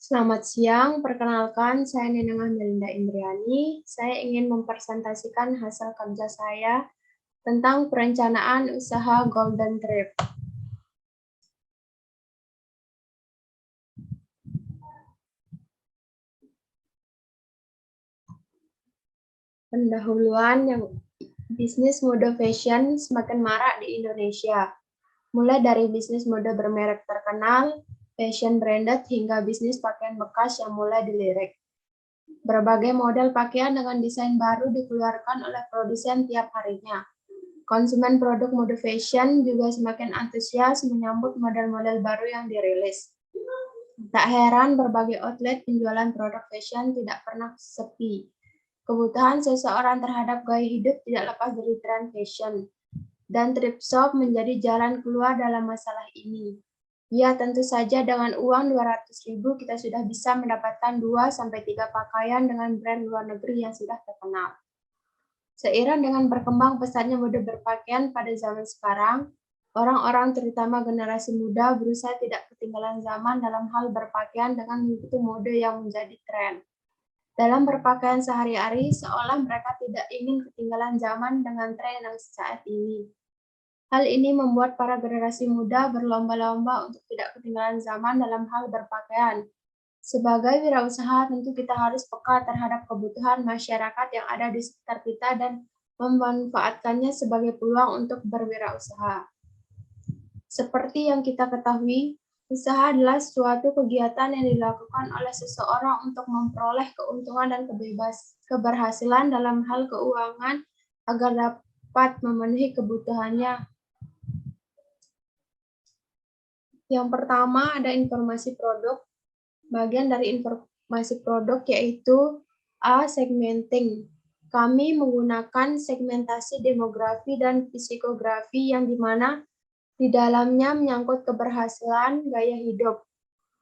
Selamat siang, perkenalkan saya Nenengah Melinda Indriani. Saya ingin mempresentasikan hasil kerja saya tentang perencanaan usaha Golden Trip. Pendahuluan yang bisnis mode fashion semakin marak di Indonesia. Mulai dari bisnis mode bermerek terkenal, fashion branded, hingga bisnis pakaian bekas yang mulai dilirik. Berbagai model pakaian dengan desain baru dikeluarkan oleh produsen tiap harinya. Konsumen produk mode fashion juga semakin antusias menyambut model-model baru yang dirilis. Tak heran berbagai outlet penjualan produk fashion tidak pernah sepi. Kebutuhan seseorang terhadap gaya hidup tidak lepas dari tren fashion, dan thrift shop menjadi jalan keluar dalam masalah ini. Ya, tentu saja dengan uang 200.000 kita sudah bisa mendapatkan 2-3 pakaian dengan brand luar negeri yang sudah terkenal. Seiring dengan berkembang pesatnya mode berpakaian pada zaman sekarang, orang-orang terutama generasi muda berusaha tidak ketinggalan zaman dalam hal berpakaian dengan mengikuti mode yang menjadi tren. Dalam berpakaian sehari-hari, seolah mereka tidak ingin ketinggalan zaman dengan tren yang saat ini. Hal ini membuat para generasi muda berlomba-lomba untuk tidak ketinggalan zaman dalam hal berpakaian. Sebagai wirausaha, tentu kita harus peka terhadap kebutuhan masyarakat yang ada di sekitar kita dan memanfaatkannya sebagai peluang untuk berwirausaha. Seperti yang kita ketahui, usaha adalah suatu kegiatan yang dilakukan oleh seseorang untuk memperoleh keuntungan dan keberhasilan dalam hal keuangan agar dapat memenuhi kebutuhannya. Yang pertama ada informasi produk. Bagian dari informasi produk yaitu A. Segmenting. Kami menggunakan segmentasi demografi dan psikografi yang dimana di dalamnya menyangkut keberhasilan gaya hidup.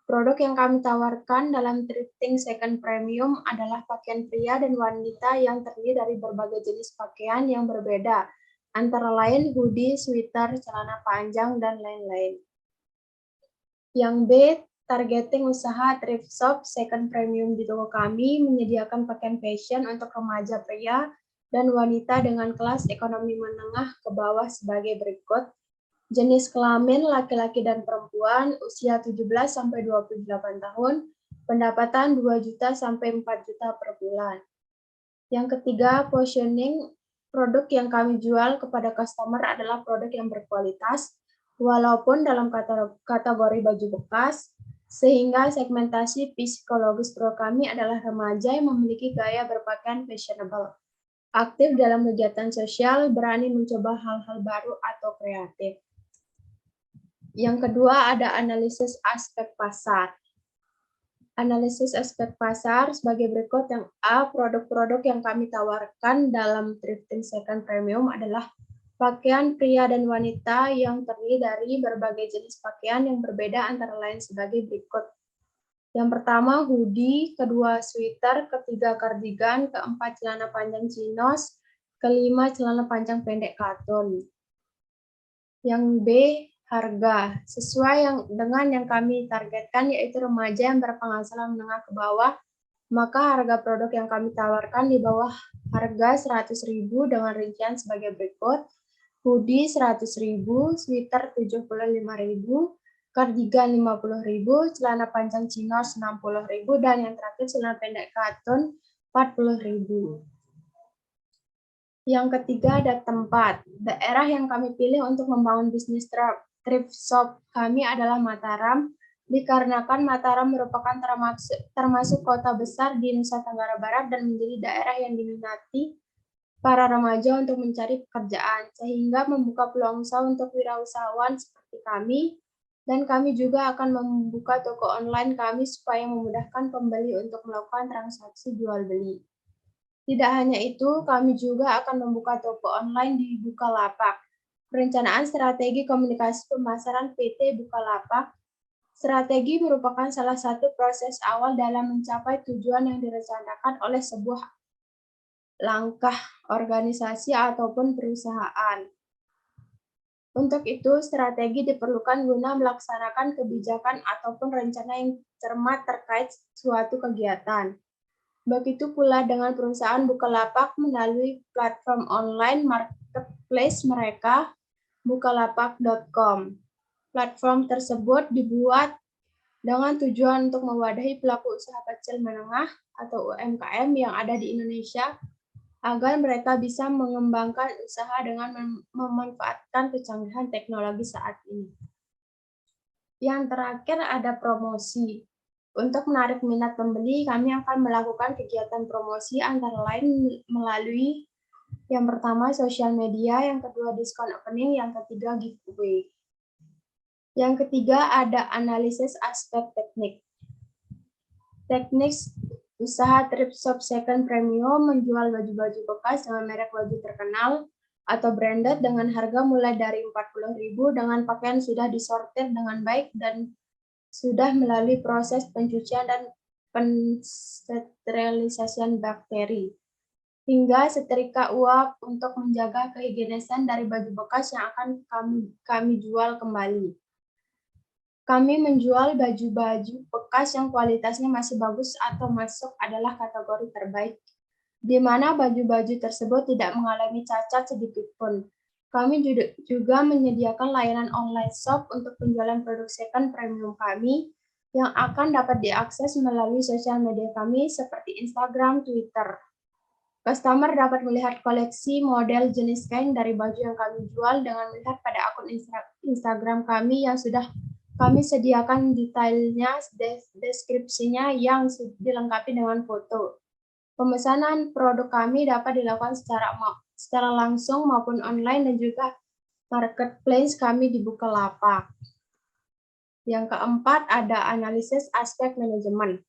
Produk yang kami tawarkan dalam thrifting second premium adalah pakaian pria dan wanita yang terdiri dari berbagai jenis pakaian yang berbeda, antara lain hoodie, sweater, celana panjang, dan lain-lain. Yang B, targeting usaha thrift shop second premium di toko kami menyediakan pakaian fashion untuk remaja pria dan wanita dengan kelas ekonomi menengah ke bawah sebagai berikut. Jenis kelamin laki-laki dan perempuan usia 17-28 tahun, pendapatan 2 juta sampai 4 juta per bulan. Yang ketiga, positioning produk yang kami jual kepada customer adalah produk yang berkualitas, walaupun dalam kategori baju bekas, sehingga segmentasi psikologis produk kami adalah remaja yang memiliki gaya berpakaian fashionable, aktif dalam kegiatan sosial, berani mencoba hal-hal baru atau kreatif. Yang kedua ada analisis aspek pasar. Analisis aspek pasar sebagai berikut. Yang A, produk-produk yang kami tawarkan dalam thrifting second premium adalah pakaian pria dan wanita yang terdiri dari berbagai jenis pakaian yang berbeda antara lain sebagai berikut. Yang pertama hoodie, kedua sweater, ketiga cardigan, keempat celana panjang chinos, kelima celana panjang pendek katun. Yang B, harga. Sesuai dengan yang kami targetkan yaitu remaja yang berpenghasilan menengah ke bawah, maka harga produk yang kami tawarkan di bawah harga 100.000 dengan rincian sebagai berikut. Hoodie 100.000, sweater 75.000, cardigan 50.000, celana panjang chinos 60.000, dan yang terakhir celana pendek katun 40.000. Yang ketiga ada tempat. Daerah yang kami pilih untuk membangun bisnis thrift shop kami adalah Mataram, dikarenakan Mataram merupakan termasuk kota besar di Nusa Tenggara Barat dan menjadi daerah yang diminati para remaja untuk mencari pekerjaan, sehingga membuka peluang usaha untuk wirausahawan seperti kami, dan kami juga akan membuka toko online kami supaya memudahkan pembeli untuk melakukan transaksi jual-beli. Tidak hanya itu, kami juga akan membuka toko online di Bukalapak. Perencanaan strategi komunikasi pemasaran PT Bukalapak. Strategi merupakan salah satu proses awal dalam mencapai tujuan yang direncanakan oleh sebuah langkah organisasi ataupun perusahaan. Untuk itu, strategi diperlukan guna melaksanakan kebijakan ataupun rencana yang cermat terkait suatu kegiatan. Begitu pula dengan perusahaan Bukalapak melalui platform online marketplace mereka, bukalapak.com. Platform tersebut dibuat dengan tujuan untuk mewadahi pelaku usaha kecil menengah atau UMKM yang ada di Indonesia agar mereka bisa mengembangkan usaha dengan memanfaatkan kecanggihan teknologi saat ini. Yang terakhir ada promosi. Untuk menarik minat pembeli, kami akan melakukan kegiatan promosi antara lain melalui yang pertama sosial media, yang kedua diskon opening, yang ketiga giveaway. Yang ketiga ada analisis aspek teknik. Teknik usaha thrift shop second premium menjual baju-baju bekas dengan merek baju terkenal atau branded dengan harga mulai dari 40.000 dengan pakaian sudah disortir dengan baik dan sudah melalui proses pencucian dan pensterilisasian bakteri, hingga setrika uap untuk menjaga kehigienisan dari baju bekas yang akan kami jual kembali. Kami menjual baju-baju bekas yang kualitasnya masih bagus atau masuk adalah kategori terbaik, di mana baju-baju tersebut tidak mengalami cacat sedikit pun. Kami juga menyediakan layanan online shop untuk penjualan produk second premium kami yang akan dapat diakses melalui sosial media kami seperti Instagram, Twitter. Customer dapat melihat koleksi model jenis kain dari baju yang kami jual dengan melihat pada akun Instagram kami yang sudah kami sediakan detailnya, deskripsinya yang dilengkapi dengan foto. Pemesanan produk kami dapat dilakukan secara langsung maupun online dan juga marketplace kami di Bukalapak. Yang keempat ada analisis aspek manajemen.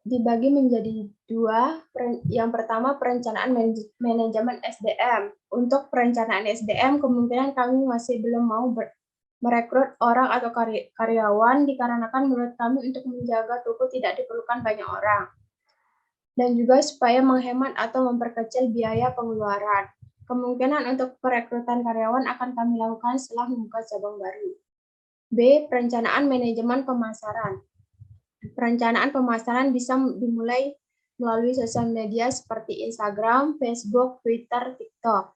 Dibagi menjadi dua. Yang pertama perencanaan manajemen SDM. Untuk perencanaan SDM kemungkinan kami masih belum mau merekrut orang atau karyawan dikarenakan menurut kami untuk menjaga toko tidak diperlukan banyak orang. Dan juga supaya menghemat atau memperkecil biaya pengeluaran. Kemungkinan untuk perekrutan karyawan akan kami lakukan setelah membuka cabang baru. B. Perencanaan manajemen pemasaran. Perencanaan pemasaran bisa dimulai melalui sosial media seperti Instagram, Facebook, Twitter, TikTok.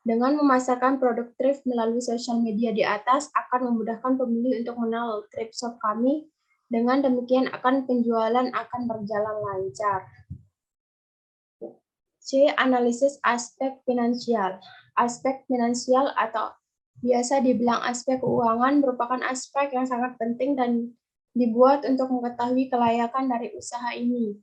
Dengan memasarkan produk thrift melalui sosial media di atas akan memudahkan pembeli untuk mengenal thrift shop kami. Dengan demikian penjualan akan berjalan lancar. C. Analisis aspek finansial. Aspek finansial atau biasa dibilang aspek keuangan merupakan aspek yang sangat penting dan dibuat untuk mengetahui kelayakan dari usaha ini.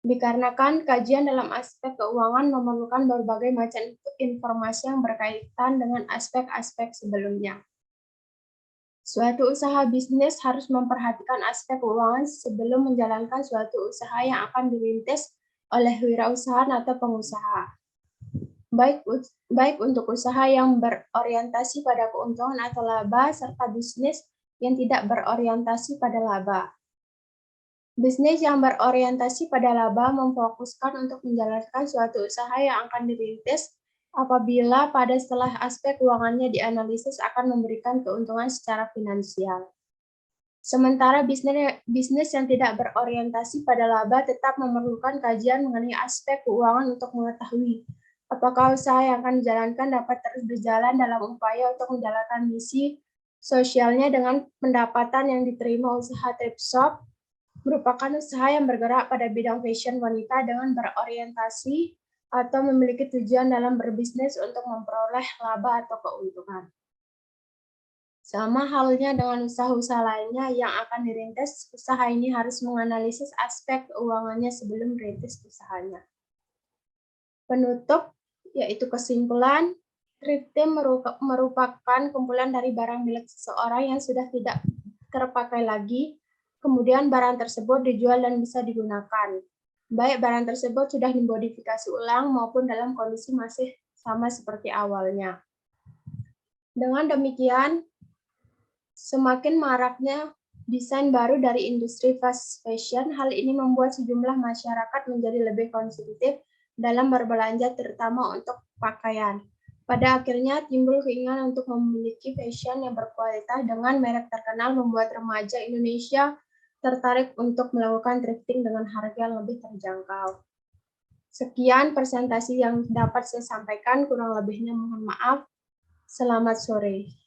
Dikarenakan kajian dalam aspek keuangan memerlukan berbagai macam informasi yang berkaitan dengan aspek-aspek sebelumnya. Suatu usaha bisnis harus memperhatikan aspek keuangan sebelum menjalankan suatu usaha yang akan dirintis oleh wirausahaan atau pengusaha. Baik untuk usaha yang berorientasi pada keuntungan atau laba, serta bisnis yang tidak berorientasi pada laba. Bisnis yang berorientasi pada laba memfokuskan untuk menjalankan suatu usaha yang akan dirintis apabila pada setelah aspek keuangannya dianalisis akan memberikan keuntungan secara finansial. Sementara bisnis yang tidak berorientasi pada laba tetap memerlukan kajian mengenai aspek keuangan untuk mengetahui apakah usaha yang akan dijalankan dapat terus berjalan dalam upaya untuk menjalankan misi sosialnya dengan pendapatan yang diterima usaha thrift shop merupakan usaha yang bergerak pada bidang fashion wanita dengan berorientasi atau memiliki tujuan dalam berbisnis untuk memperoleh laba atau keuntungan. Sama halnya dengan usaha-usaha lainnya yang akan dirintis, usaha ini harus menganalisis aspek keuangannya sebelum merintis usahanya. Penutup, yaitu kesimpulan, thrifting merupakan kumpulan dari barang milik seseorang yang sudah tidak terpakai lagi. Kemudian barang tersebut dijual dan bisa digunakan. Baik barang tersebut sudah dimodifikasi ulang maupun dalam kondisi masih sama seperti awalnya. Dengan demikian, semakin maraknya desain baru dari industri fast fashion, hal ini membuat sejumlah masyarakat menjadi lebih konsumtif dalam berbelanja terutama untuk pakaian. Pada akhirnya timbul keinginan untuk memiliki fashion yang berkualitas dengan merek terkenal, membuat remaja Indonesia tertarik untuk melakukan thrifting dengan harga yang lebih terjangkau. Sekian presentasi yang dapat saya sampaikan, kurang lebihnya mohon maaf. Selamat sore.